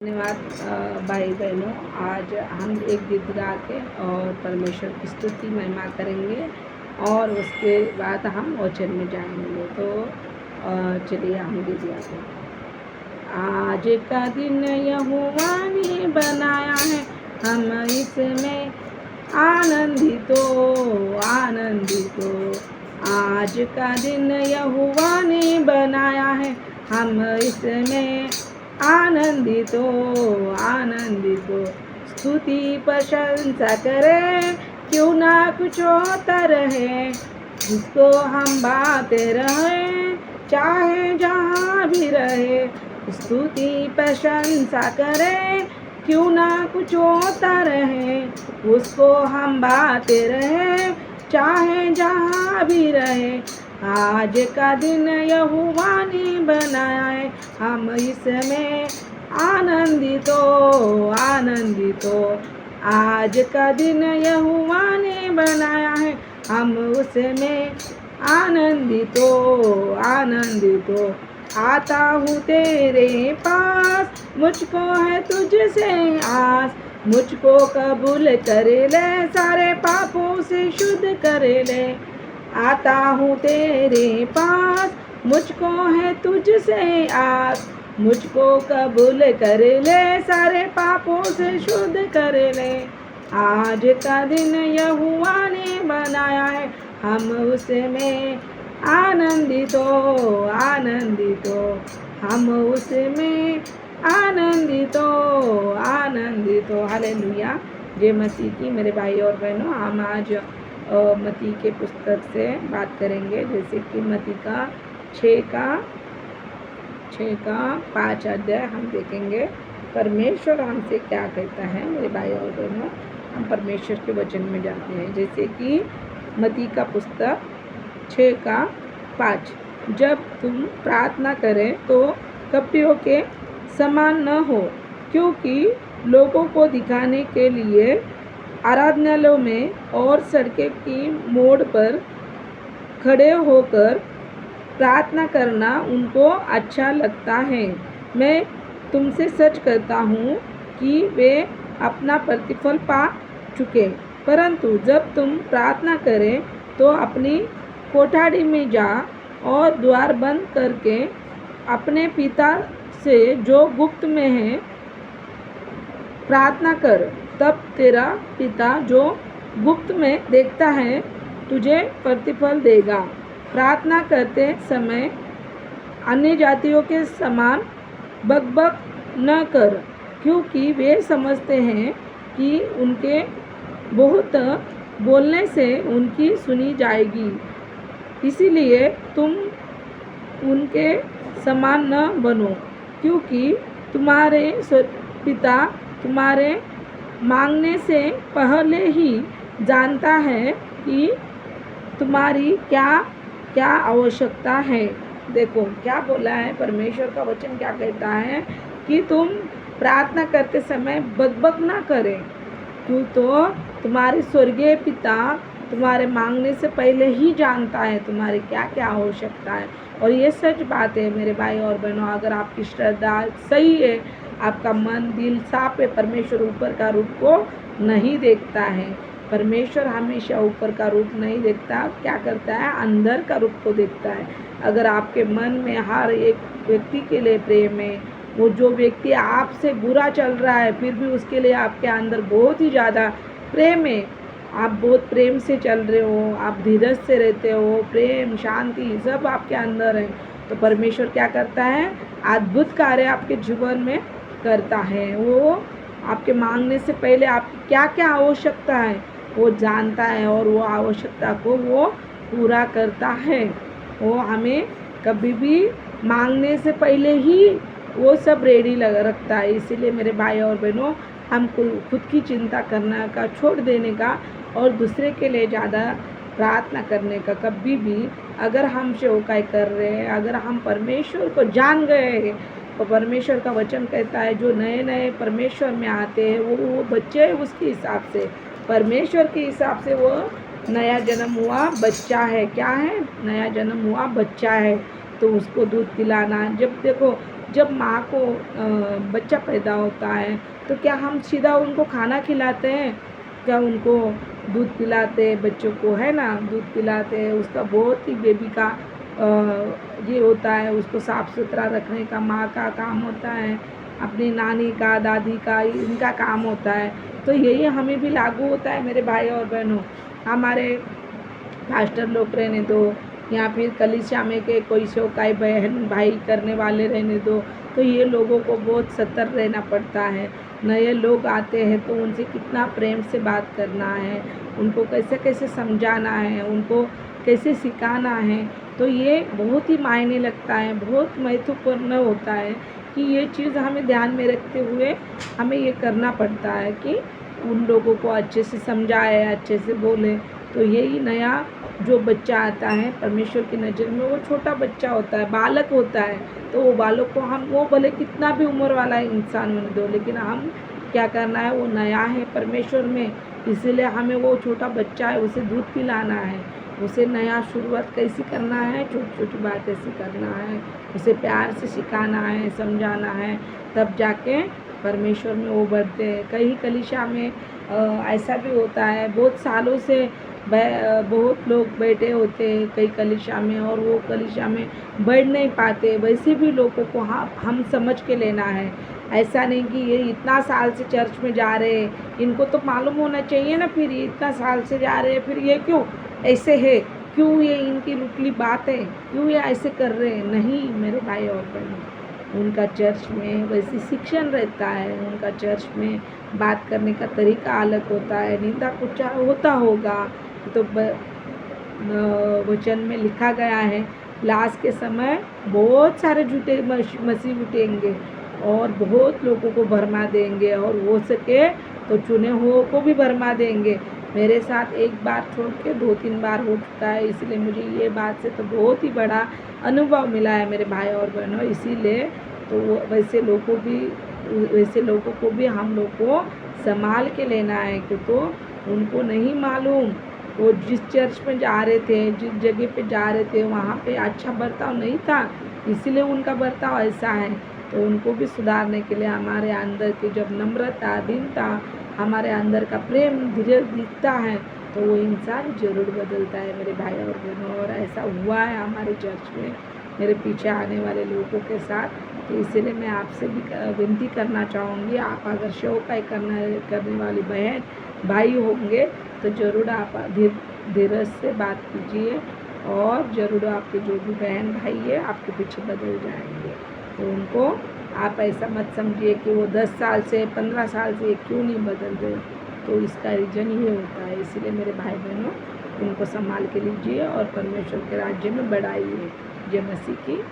धन्यवाद भाई बहनों। आज हम एक गीत गा के और परमेश्वर की स्तुति महिमा करेंगे और उसके बाद हम वचन में जाएंगे। तो चलिए हम गीत गाते हैं। आज का दिन यहोवा ने बनाया है, हम इसमें आनंदित हो। आज का दिन यहोवा ने बनाया है, हम इसमें आनंदित हो। स्तुति प्रशंसा करें, क्यों ना कुछ होता रहे, जिसको हम बातें रहे, चाहे जहाँ भी रहे। स्तुति प्रशंसा करें, क्यों ना कुछ होता रहे, उसको हम बातें रहे, चाहे जहाँ भी रहे। आज का दिन यहोवा ने बनाया है, हम इसमें आनंदित हो। आज का दिन यहोवा ने बनाया है, हम उसमें आनंदित हो। आता हूँ तेरे पास, मुझको है तुझसे आस, मुझको कबूल कर ले, सारे पापों से शुद्ध कर ले। आता हूँ तेरे पास, मुझको है तुझसे आस, मुझको कबूल कर ले, सारे पापों से शुद्ध कर ले। आज का दिन यहोवा ने बनाया है, हम उसमें आनंदित हो। हम उसमें आनंदित हो। हालेलुया। जय मसीह की। मेरे भाई और बहनों, हम आज मत्ती के पुस्तक से बात करेंगे, जैसे कि मत्ती का 6 का 5 अध्याय हम देखेंगे। परमेश्वर हमसे क्या कहता है। मेरे भाई और बहनों, हम परमेश्वर के वचन में जाते हैं, जैसे कि मत्ती का पुस्तक 6 का 5। जब तुम प्रार्थना करें तो कपटियों के समान न हो, क्योंकि लोगों को दिखाने के लिए आराधनालयों में और सड़कें की मोड़ पर खड़े होकर प्रार्थना करना उनको अच्छा लगता है। मैं तुमसे सच कहता हूँ कि वे अपना प्रतिफल पा चुके। परंतु जब तुम प्रार्थना करें तो अपनी कोठारी में जा और द्वार बंद करके अपने पिता से जो गुप्त में है प्रार्थना कर, तब तेरा पिता जो गुप्त में देखता है तुझे प्रतिफल देगा। प्रार्थना करते समय अन्य जातियों के समान बकबक न कर, क्योंकि वे समझते हैं कि उनके बहुत बोलने से उनकी सुनी जाएगी। इसीलिए तुम उनके समान न बनो, क्योंकि तुम्हारे पिता तुम्हारे मांगने से पहले ही जानता है कि तुम्हारी क्या क्या आवश्यकता है। देखो क्या बोला है परमेश्वर का वचन, क्या कहता है कि तुम प्रार्थना करते समय बकबक ना करें, क्यों तो तुम्हारे स्वर्गीय पिता तुम्हारे मांगने से पहले ही जानता है तुम्हारी क्या क्या आवश्यकता है। और ये सच बात है मेरे भाई और बहनों। अगर आपकी श्रद्धा सही है, आपका मन दिल साफ है, परमेश्वर ऊपर का रूप को नहीं देखता है। परमेश्वर हमेशा ऊपर का रूप नहीं देखता, क्या करता है, अंदर का रूप को देखता है। अगर आपके मन में हर एक व्यक्ति के लिए प्रेम है, वो जो व्यक्ति आपसे बुरा चल रहा है फिर भी उसके लिए आपके अंदर बहुत ही ज़्यादा प्रेम है, आप बहुत प्रेम से चल रहे हो, आप धीरज से रहते हो, प्रेम शांति सब आपके अंदर है, तो परमेश्वर क्या करता है, अद्भुत कार्य आपके जीवन में करता है। वो आपके मांगने से पहले आपकी क्या क्या आवश्यकता है वो जानता है और वो आवश्यकता को वो पूरा करता है। वो हमें कभी भी मांगने से पहले ही वो सब रेडी रखता है। इसीलिए मेरे भाई और बहनों, हम खुद की चिंता करने का छोड़ देने का और दूसरे के लिए ज़्यादा प्रार्थना करने का कभी भी, अगर हम सेवकाई कर रहे हैं, अगर हम परमेश्वर को जान गए हैं, तो परमेश्वर का वचन कहता है जो नए नए परमेश्वर में आते हैं वो बच्चे हैं, उसके हिसाब से परमेश्वर के हिसाब से वो नया जन्म हुआ बच्चा है। क्या है, नया जन्म हुआ बच्चा है, तो उसको दूध पिलाना। जब देखो जब माँ को बच्चा पैदा होता है तो क्या हम सीधा उनको खाना खिलाते हैं? क्या उनको दूध पिलाते हैं बच्चों को, है ना? दूध पिलाते हैं, उसका बहुत ही बेबी का ये होता है, उसको साफ़ सुथरा रखने का माँ का काम होता है, अपनी नानी का, दादी का, इनका काम होता है। तो यही हमें भी लागू होता है मेरे भाई और बहनों। हमारे पास्टर लोग रहने दो या फिर कलीसिया में के कोई सेवकाई बहन भाई करने वाले रहने दो, तो ये लोगों को बहुत सतर्क रहना पड़ता है। नए लोग आते हैं तो उनसे कितना प्रेम से बात करना है, उनको कैसे कैसे समझाना है, उनको कैसे सिखाना है, तो ये बहुत ही मायने लगता है, बहुत महत्वपूर्ण होता है कि ये चीज़ हमें ध्यान में रखते हुए हमें ये करना पड़ता है कि उन लोगों को अच्छे से समझाए, अच्छे से बोले। तो यही नया जो बच्चा आता है परमेश्वर की नज़र में वो छोटा बच्चा होता है, बालक होता है, तो वो बालक को हम वो भले कितना भी उम्र वाला इंसान होने दो, लेकिन हम क्या करना है, वो नया है परमेश्वर में, इसीलिए हमें वो छोटा बच्चा है उसे दूध पिलाना है, उसे नया शुरुआत कैसी करना है, छोटी छोटी बातें सिखाना है, उसे प्यार से सिखाना है, समझाना है, तब जाके परमेश्वर में वो बढ़ते हैं। कई कलीसिया में ऐसा भी होता है, बहुत सालों से बहुत लोग बैठे होते हैं कई कलीसिया में और वो कलीसिया में बढ़ नहीं पाते, वैसे भी लोगों को हम समझ के लेना है। ऐसा नहीं कि ये इतना साल से चर्च में जा रहे हैं, इनको तो मालूम होना चाहिए ना, फिर ये इतना साल से जा रहे हैं, फिर ये क्यों ऐसे है, क्यों ये इनकी रुकली बात है, क्यों ये ऐसे कर रहे हैं? नहीं मेरे भाई और बहनों, उनका चर्च में वैसी शिक्षण रहता है, उनका चर्च में बात करने का तरीका अलग होता है, निंदा कुछ होता होगा, तो वचन में लिखा गया है लास्ट के समय बहुत सारे झूठे मसीह उठेंगे और बहुत लोगों को भरमा देंगे और हो सके तो चुने हुओं को भी भरमा देंगे। मेरे साथ एक बार छोड़ के 2-3 बार हो चुका है, इसलिए मुझे ये बात से तो बहुत ही बड़ा अनुभव मिला है मेरे भाई और बहनों। इसीलिए तो वैसे लोगों को भी हम लोग को संभाल के लेना है, क्योंकि उनको नहीं मालूम वो जिस चर्च में जा रहे थे, जिस जगह पे जा रहे थे, वहाँ पे अच्छा बर्ताव नहीं था, इसीलिए उनका बर्ताव ऐसा है। तो उनको भी सुधारने के लिए हमारे अंदर की जब नम्रता, दीनता, हमारे अंदर का प्रेम धीरे दिखता है, तो वो इंसान ज़रूर बदलता है मेरे भाई और बहनों। और ऐसा हुआ है हमारे चर्च में मेरे पीछे आने वाले लोगों के साथ। तो इसीलिए मैं आपसे भी विनती करना चाहूँगी, आप अगर सेवकाई करने वाली बहन भाई होंगे तो ज़रूर आप धीरज से बात कीजिए और ज़रूर आपके जो भी बहन भाई है आपके पीछे बदल जाएंगे। तो उनको आप ऐसा मत समझिए कि वो 10 साल से 15 साल से क्यों नहीं बदल रहे, तो इसका रीज़न ये होता है। इसलिए मेरे भाई बहनों, उनको संभाल के लीजिए और परमेश्वर के राज्य में बढ़ाइए। जय मसीह की।